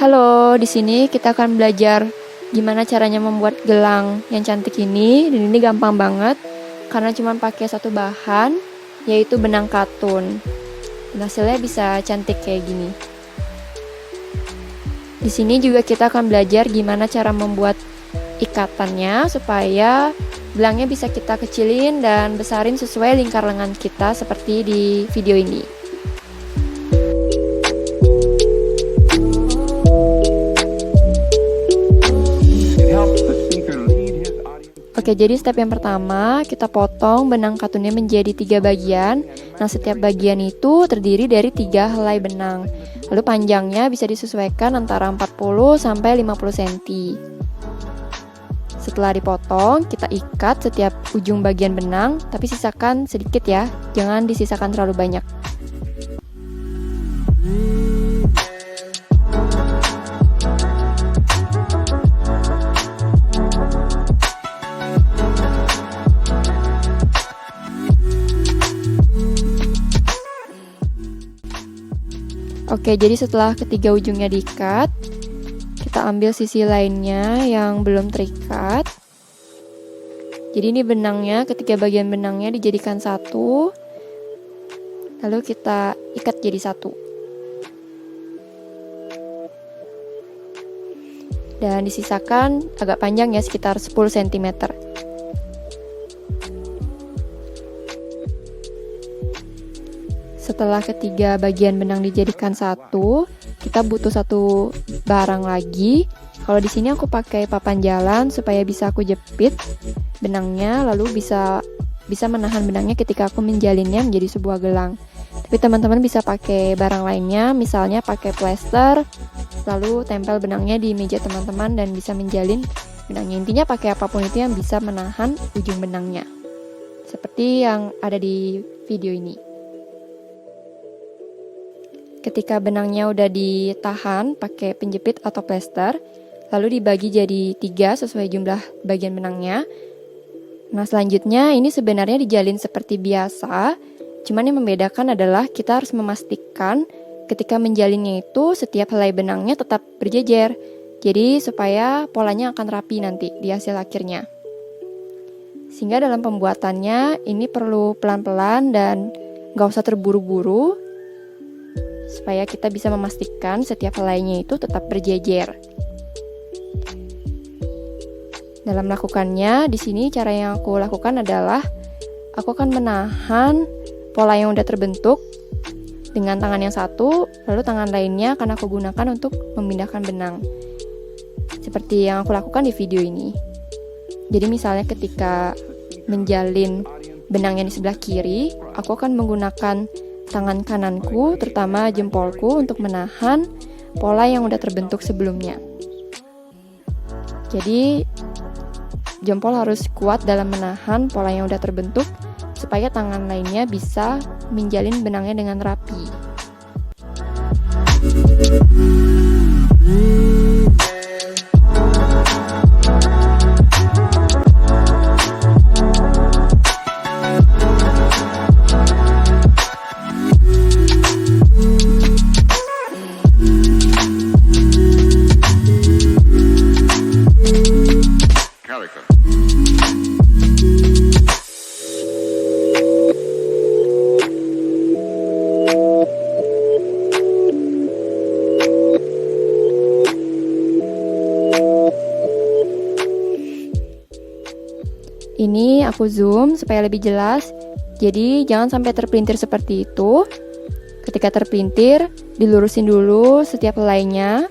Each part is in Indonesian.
Halo, di sini kita akan belajar gimana caranya membuat gelang yang cantik ini. Dan ini gampang banget karena cuma pakai satu bahan, yaitu benang katun. Dan hasilnya bisa cantik kayak gini. Di sini juga kita akan belajar gimana cara membuat ikatannya supaya gelangnya bisa kita kecilin dan besarin sesuai lingkar lengan kita seperti di video ini. Oke, jadi step yang pertama, kita potong benang katunnya menjadi 3 bagian. Nah, setiap bagian itu terdiri dari 3 helai benang. Lalu panjangnya bisa disesuaikan antara 40 sampai 50 cm. Setelah dipotong, kita ikat setiap ujung bagian benang, tapi sisakan sedikit ya, jangan disisakan terlalu banyak. Oke, jadi setelah ketiga ujungnya diikat, kita ambil sisi lainnya yang belum terikat. Jadi ini benangnya, ketiga bagian benangnya dijadikan satu, lalu kita ikat jadi satu. Dan disisakan agak panjang ya, sekitar 10 cm. Setelah ketiga bagian benang dijadikan satu, kita butuh satu barang lagi. Kalau di sini aku pakai papan jalan supaya bisa aku jepit benangnya, lalu bisa menahan benangnya ketika aku menjalinnya menjadi sebuah gelang. Tapi teman-teman bisa pakai barang lainnya, misalnya pakai plester, lalu tempel benangnya di meja teman-teman dan bisa menjalin benangnya. Intinya pakai apapun itu yang bisa menahan ujung benangnya, seperti yang ada di video ini. Ketika benangnya udah ditahan pakai penjepit atau plester, lalu dibagi jadi 3 sesuai jumlah bagian benangnya. Nah, selanjutnya ini sebenarnya dijalin seperti biasa, cuman yang membedakan adalah kita harus memastikan ketika menjalinnya itu setiap helai benangnya tetap berjejer. Jadi supaya polanya akan rapi nanti di hasil akhirnya. Sehingga dalam pembuatannya ini perlu pelan-pelan dan gak usah terburu-buru, supaya kita bisa memastikan setiap helainya itu tetap berjejer. Dalam melakukannya, di sini cara yang aku lakukan adalah aku akan menahan pola yang udah terbentuk dengan tangan yang satu, lalu tangan lainnya akan aku gunakan untuk memindahkan benang. Seperti yang aku lakukan di video ini. Jadi misalnya ketika menjalin benang yang di sebelah kiri, aku akan menggunakan tangan kananku, terutama jempolku, untuk menahan pola yang udah terbentuk sebelumnya. Jadi jempol harus kuat dalam menahan pola yang udah terbentuk supaya tangan lainnya bisa menjalin benangnya dengan rapi. Ini aku zoom supaya lebih jelas. Jadi jangan sampai terpelintir seperti itu. Ketika terpelintir, dilurusin dulu setiap helainya.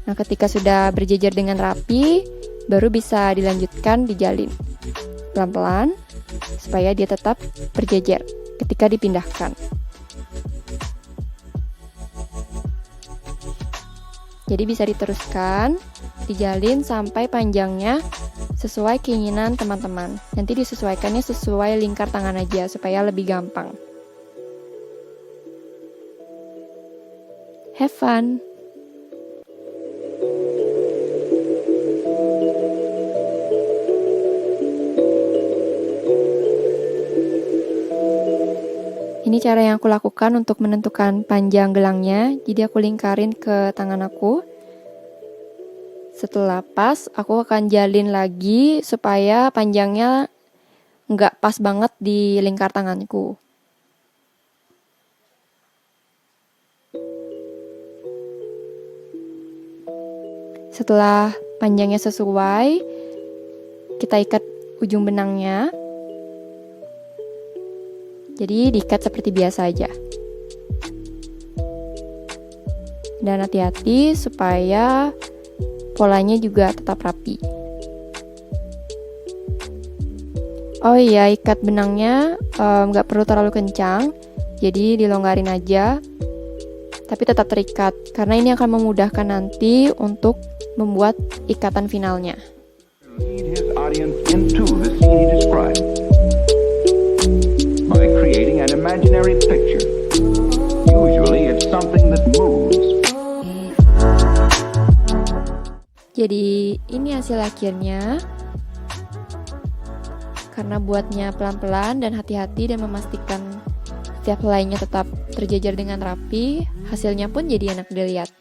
Nah, ketika sudah berjejer dengan rapi, baru bisa dilanjutkan dijalin pelan-pelan supaya dia tetap berjejer ketika dipindahkan. Jadi bisa diteruskan, dijalin sampai panjangnya sesuai keinginan teman-teman. Nanti disesuaikannya sesuai lingkar tangan aja supaya lebih gampang. Have fun! Ini cara yang aku lakukan untuk menentukan panjang gelangnya. Jadi aku lingkarin ke tangan aku. Setelah pas, aku akan jalin lagi supaya panjangnya nggak pas banget di lingkar tanganku. Setelah panjangnya sesuai, kita ikat ujung benangnya. Jadi diikat seperti biasa aja. Dan hati-hati supaya polanya juga tetap rapi. Oh iya, ikat benangnya nggak perlu terlalu kencang, jadi dilonggarin aja. Tapi tetap terikat, karena ini akan memudahkan nanti untuk membuat ikatan finalnya. Lead his audience into the scene he described by creating an imaginary picture. Usually it's something that moves. Jadi ini hasil akhirnya. Karena buatnya pelan-pelan dan hati-hati dan memastikan setiap helainya tetap terjajar dengan rapi, hasilnya pun jadi enak dilihat.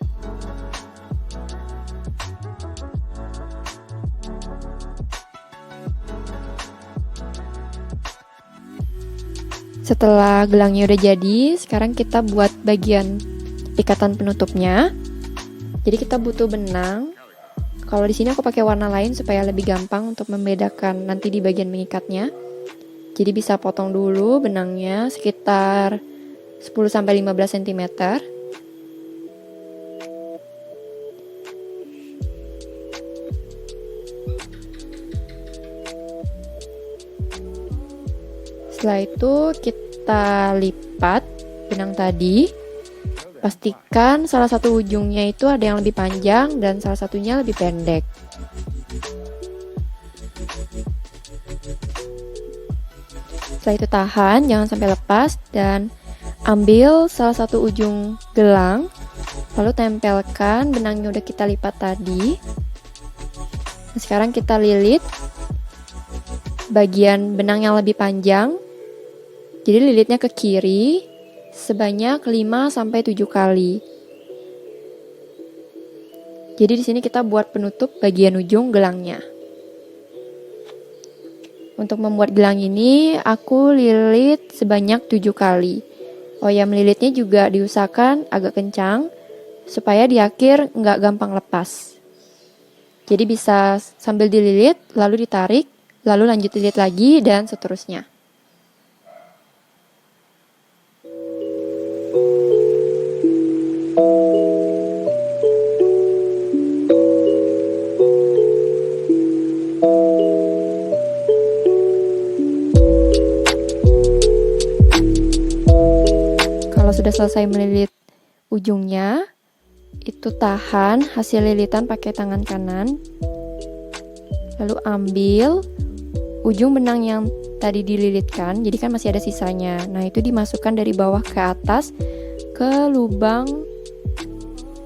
Setelah gelangnya udah jadi, sekarang kita buat bagian ikatan penutupnya. Jadi kita butuh benang. Kalau di sini aku pakai warna lain supaya lebih gampang untuk membedakan nanti di bagian mengikatnya. Jadi bisa potong dulu benangnya sekitar 10-15 cm. Setelah itu kita lipat benang tadi. Pastikan salah satu ujungnya itu ada yang lebih panjang dan salah satunya lebih pendek. Setelah itu tahan, jangan sampai lepas, dan ambil salah satu ujung gelang, lalu tempelkan benang yang udah kita lipat tadi. Nah, sekarang kita lilit bagian benang yang lebih panjang. Jadi lilitnya ke kiri sebanyak 5-7 kali. Jadi di sini kita buat penutup bagian ujung gelangnya. Untuk membuat gelang ini, aku lilit sebanyak 7 kali. Oh ya, melilitnya juga diusahakan agak kencang, supaya di akhir nggak gampang lepas. Jadi bisa sambil dililit, lalu ditarik, lalu lanjut lilit lagi, dan seterusnya. Sudah selesai melilit ujungnya, itu tahan hasil lilitan pakai tangan kanan, lalu ambil ujung benang yang tadi dililitkan, jadi kan masih ada sisanya. Nah, itu dimasukkan dari bawah ke atas ke lubang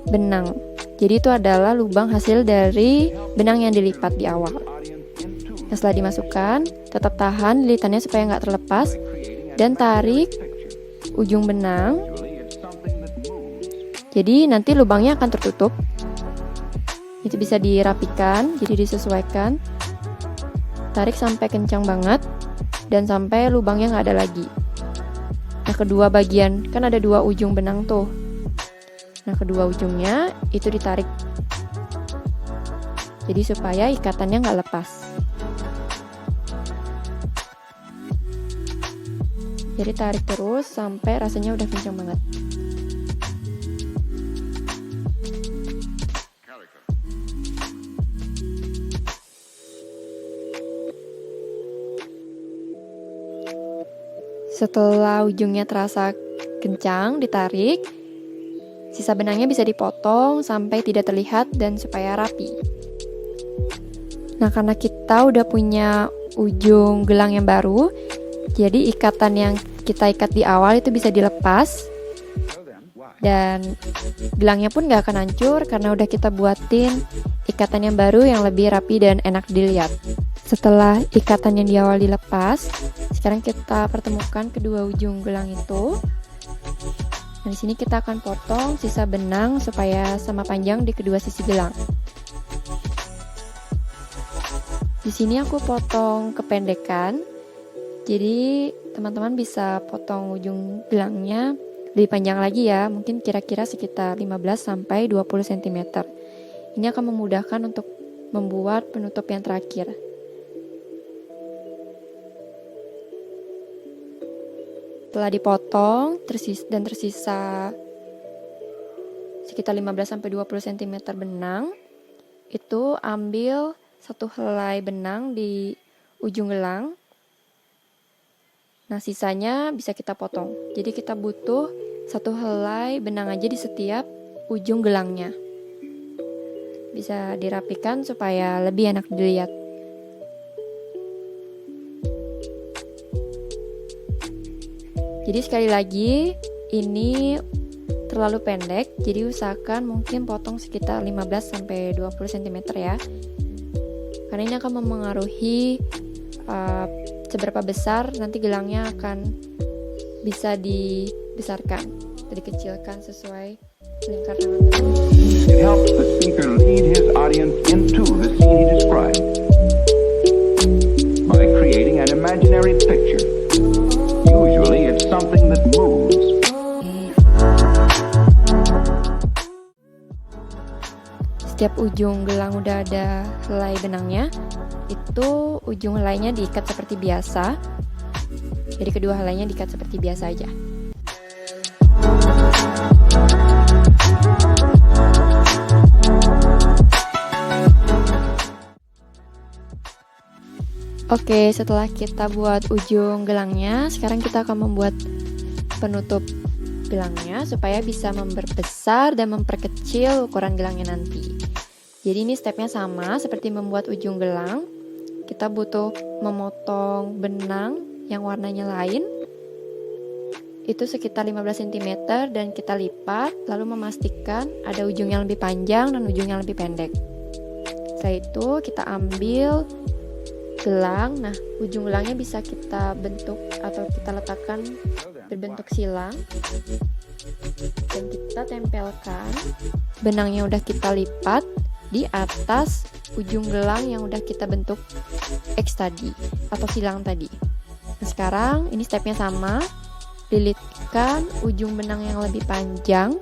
benang. Jadi itu adalah lubang hasil dari benang yang dilipat di awal. Nah, setelah dimasukkan, tetap tahan lilitannya supaya nggak terlepas, dan tarik ujung benang. Jadi nanti lubangnya akan tertutup. Itu bisa dirapikan, jadi disesuaikan. Tarik sampai kencang banget dan sampai lubangnya nggak ada lagi. Nah, kedua bagian, kan ada 2 ujung benang tuh. Nah, kedua ujungnya itu ditarik. Jadi supaya ikatannya nggak lepas. Jadi tarik terus sampai rasanya udah kencang banget. Setelah ujungnya terasa kencang, ditarik. Sisa benangnya bisa dipotong sampai tidak terlihat dan supaya rapi. Nah, karena kita udah punya ujung gelang yang baru, jadi ikatan yang kita ikat di awal itu bisa dilepas, dan gelangnya pun gak akan hancur karena udah kita buatin ikatan yang baru yang lebih rapi dan enak dilihat. Setelah ikatan yang di awal dilepas, sekarang kita pertemukan kedua ujung gelang itu. Nah, di sini kita akan potong sisa benang supaya sama panjang di kedua sisi gelang. Di sini aku potong kependekan. Jadi, teman-teman bisa potong ujung gelangnya lebih panjang lagi ya, mungkin kira-kira sekitar 15 sampai 20 cm. Ini akan memudahkan untuk membuat penutup yang terakhir. Setelah dipotong dan tersisa sekitar 15 sampai 20 cm benang, itu ambil satu helai benang di ujung gelang. Nah, sisanya bisa kita potong. Jadi kita butuh satu helai benang aja di setiap ujung gelangnya. Bisa dirapikan supaya lebih enak dilihat. Jadi sekali lagi, ini terlalu pendek, jadi usahakan mungkin potong sekitar 15 sampai 20 cm ya. Karena ini akan memengaruhi seberapa besar nanti gelangnya akan bisa dibesarkan atau dikecilkan sesuai lingkaran. It helps the speaker lead his audience into the scene he described by creating an imaginary picture. Usually it's something that moves. Setiap ujung gelang udah ada helai benangnya, itu ujung helainya diikat seperti biasa. Jadi kedua helainya diikat seperti biasa aja. Oke, setelah kita buat ujung gelangnya, sekarang kita akan membuat penutup gelangnya supaya bisa memperbesar dan memperkecil ukuran gelangnya nanti. Jadi ini stepnya sama seperti membuat ujung gelang. Kita butuh memotong benang yang warnanya lain. Itu sekitar 15 cm dan kita lipat, lalu memastikan ada ujung yang lebih panjang dan ujung yang lebih pendek. Setelah itu kita ambil gelang. Nah, ujung gelangnya bisa kita bentuk atau kita letakkan berbentuk silang. Dan kita tempelkan benang yang udah kita lipat di atas ujung gelang yang udah kita bentuk X tadi atau silang tadi. Nah, sekarang ini stepnya sama. Lilitkan ujung benang yang lebih panjang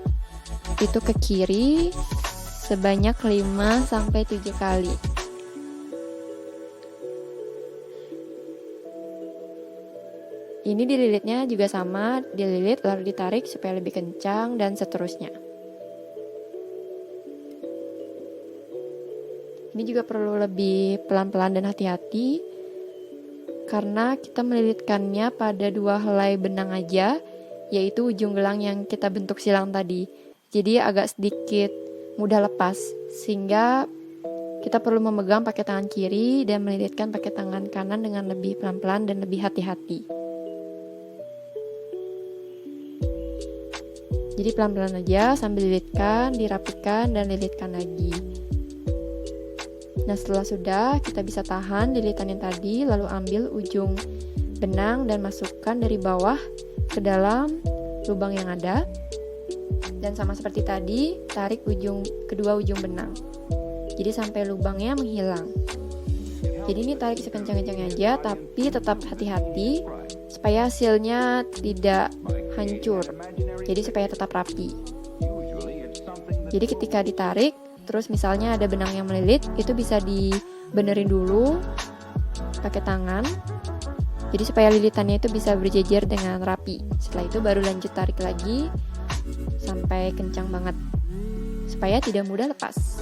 itu ke kiri sebanyak 5 sampai 7 kali. Ini dililitnya juga sama, dililit lalu ditarik supaya lebih kencang dan seterusnya. Ini juga perlu lebih pelan-pelan dan hati-hati karena kita melilitkannya pada 2 helai benang aja, yaitu ujung gelang yang kita bentuk silang tadi. Jadi agak sedikit mudah lepas, sehingga kita perlu memegang pakai tangan kiri dan melilitkan pakai tangan kanan dengan lebih pelan-pelan dan lebih hati-hati. Jadi pelan-pelan aja sambil lilitkan, dirapikan, dan lilitkan lagi. Nah, setelah sudah, kita bisa tahan lilitan yang tadi, lalu ambil ujung benang dan masukkan dari bawah ke dalam lubang yang ada. Dan sama seperti tadi, tarik kedua ujung benang. Jadi sampai lubangnya menghilang. Jadi ini tarik sekencang-kencangnya aja, tapi tetap hati-hati supaya hasilnya tidak hancur. Jadi supaya tetap rapi. Jadi ketika ditarik, terus misalnya ada benang yang melilit, itu bisa dibenerin dulu pakai tangan. Jadi supaya lilitannya itu bisa berjejer dengan rapi. Setelah itu baru lanjut tarik lagi sampai kencang banget supaya tidak mudah lepas.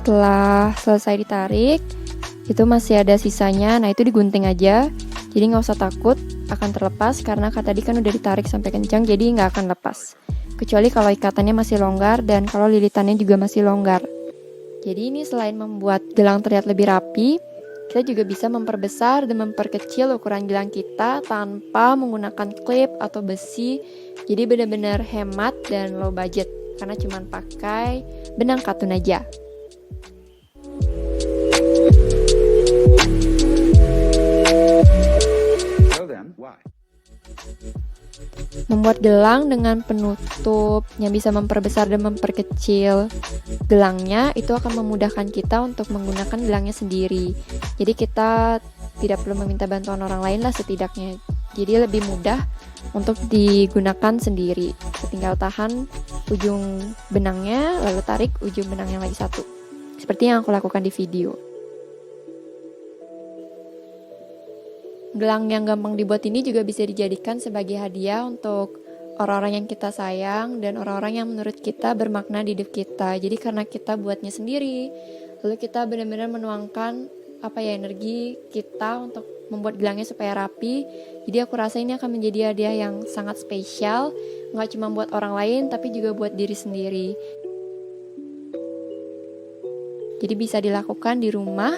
Setelah selesai ditarik, itu masih ada sisanya. Nah, itu digunting aja. Jadi nggak usah takut akan terlepas karena tadi kan udah ditarik sampai kencang, jadi nggak akan lepas. Kecuali kalau ikatannya masih longgar dan kalau lilitannya juga masih longgar. Jadi ini selain membuat gelang terlihat lebih rapi, kita juga bisa memperbesar dan memperkecil ukuran gelang kita tanpa menggunakan klip atau besi. Jadi benar-benar hemat dan low budget karena cuma pakai benang katun aja. So then, why? Membuat gelang dengan penutup yang bisa memperbesar dan memperkecil gelangnya itu akan memudahkan kita untuk menggunakan gelangnya sendiri. Jadi kita tidak perlu meminta bantuan orang lain lah setidaknya. Jadi lebih mudah untuk digunakan sendiri. Tinggal tahan ujung benangnya, lalu tarik ujung benangnya lagi satu. Seperti yang aku lakukan di video. Gelang yang gampang dibuat ini juga bisa dijadikan sebagai hadiah untuk orang-orang yang kita sayang dan orang-orang yang menurut kita bermakna di hidup kita. Jadi karena kita buatnya sendiri, lalu kita benar-benar menuangkan energi kita untuk membuat gelangnya supaya rapi. Jadi aku rasa ini akan menjadi hadiah yang sangat spesial, nggak cuma buat orang lain tapi juga buat diri sendiri. Jadi bisa dilakukan di rumah.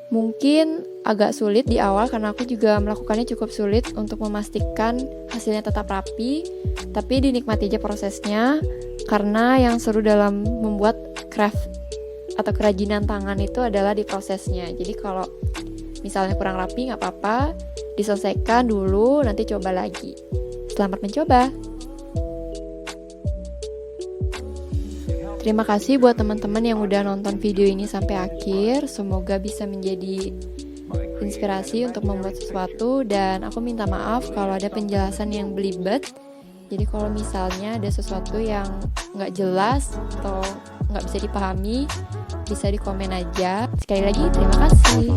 Mungkin agak sulit di awal karena aku juga melakukannya cukup sulit untuk memastikan hasilnya tetap rapi, tapi dinikmati aja prosesnya karena yang seru dalam membuat craft atau kerajinan tangan itu adalah di prosesnya. Jadi kalau misalnya kurang rapi nggak apa-apa, diselesaikan dulu, nanti coba lagi. Selamat mencoba! Terima kasih buat teman-teman yang udah nonton video ini sampai akhir. Semoga bisa menjadi inspirasi untuk membuat sesuatu, dan aku minta maaf kalau ada penjelasan yang belibet. Jadi kalau misalnya ada sesuatu yang nggak jelas atau nggak bisa dipahami, bisa di komen aja. Sekali lagi terima kasih.